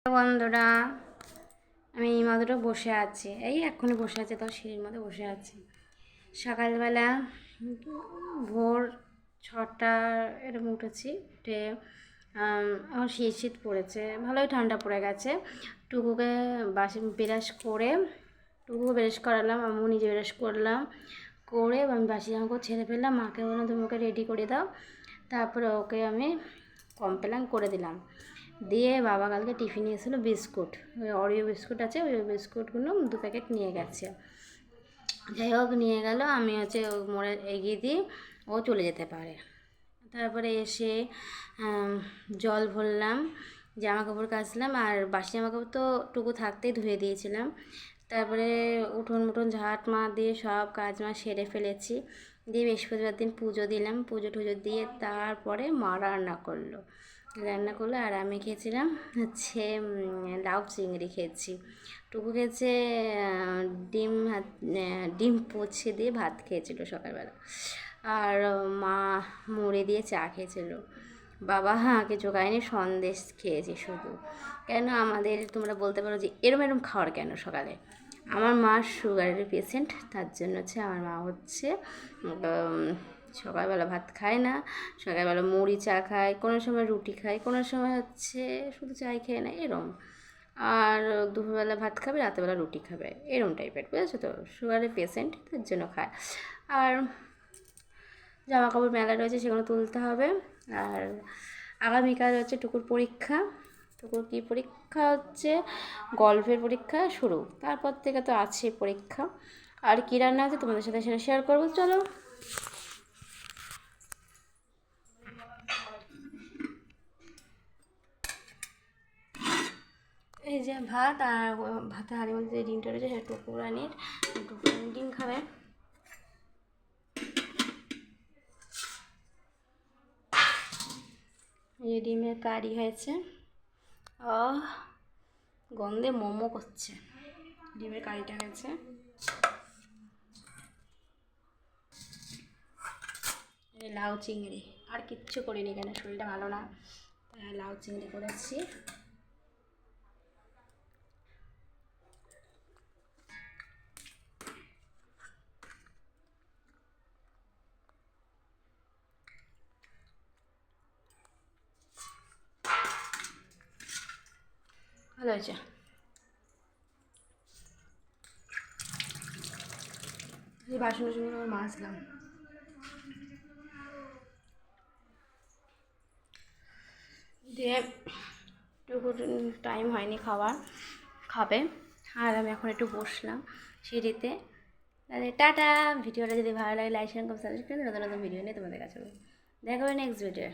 বন্ধুরা, আমি এইমাত্র বসে আছি, এক্ষুনি বসে আছি, তো সিঁড়ির মধ্যে বসে আছি। সকালবেলা ভোর 6টা এরকম উঠেছি। উঠে এখন শীত পড়েছে, ভালোই ঠান্ডা পড়ে গেছে। টুকুকে ব্রাশ করে টুকুকে ব্রাশ করালাম, আমিও নিজে ব্রাশ করলাম, করে আমি বাসি জামাকাপড় ছেড়ে ফেললাম। মাকে বললাম তুমি ওকে রেডি করে দাও। তারপরে ওকে আমি কমপ্লেন করে দিলাম। দিয়ে বাবা কালকে টিফিন নিয়েছিল বিস্কুট, ওই অরিও বিস্কুট আছে, ওই বিস্কুটগুলো 2 প্যাকেট নিয়ে গেছে। যাই হোক নিয়ে গেল, আমি মোড়ে এগিয়ে দিই, ও চলে যেতে পারে। তারপরে এসে জল ভরলাম, জামা কাপড় কাচলাম, আর বাসি জামা কাপড় তো টুকু থাকতেই ধুয়ে দিয়েছিলাম। তারপরে উঠোন ঝাঁট দিয়ে সব কাজ সেরে ফেলেছি। দিয়ে বৃহস্পতিবার দিন পুজো দিলাম, পুজো টুজো দিয়ে তারপরে মা রান্না করলো। আর আমি খেয়েছিলাম লাউ চিংড়ি খেয়েছি। টুকু খেয়েছে ডিম পচে দিয়ে ভাত খেয়েছিল সকালবেলা। আর মা মুড়ি দিয়ে চা খেয়েছিল। বাবা কিছু খায়নি, সন্দেশ খেয়েছি শুধু। কেন আমাদের তোমরা বলতে পারো যে এরম খাওয়ার কেন সকালে? আমার মা সুগারের পেশেন্ট, তার জন্য আমার মা সকালবেলা ভাত খায় না। সকালবেলা মুড়ি চা খায়, কোনো সময় রুটি খায়, কোনো সময় শুধু চাই খেয়ে নেয় এরম। আর দুপুরবেলা ভাত খাবে, রাতেরবেলা রুটি খাবে, এরম টাইপের, বুঝেছো তো? সুগারের পেশেন্ট, তার জন্য খায়। আর জামা কাপড় মেলা রয়েছে, সেগুলো তুলতে হবে। আর আগামীকাল টুকুর পরীক্ষা। টুকুর কী পরীক্ষা? গল্পের পরীক্ষা শুরু, তারপর থেকে তো আছে পরীক্ষা। আর কী রান্না আছে তোমাদের সাথে সেটা শেয়ার করবো, চলো। এই যে ভাত, আর ভাতের হাঁড়ির মধ্যে যে ডিমটা রয়েছে সেটা টুকুরানির, ডিম খাবে। এই ডিমের কারি হয়েছে, গন্ধে মোমো করছে। ডিমের কারিটা হয়েছে। লাউ চিংড়ি, আর কিচ্ছু করিনি, কেন শরীরটা ভালো না, তাই লাউ চিংড়ি করেছি। ভালো হয়েছে। এই বাসন মাজলাম। দিয়ে টুকুর টাইম হয়নি খাবে, আর আমি এখন একটু বসলাম সিঁড়িতে। তাহলে টাটা। ভিডিওটা যদি ভালো লাগে লাইক শেয়ার সাবস্ক্রাইব করে নতুন নতুন ভিডিও নিয়ে তোমাদের কাছে দেখা হবে নেক্সট ভিডিও।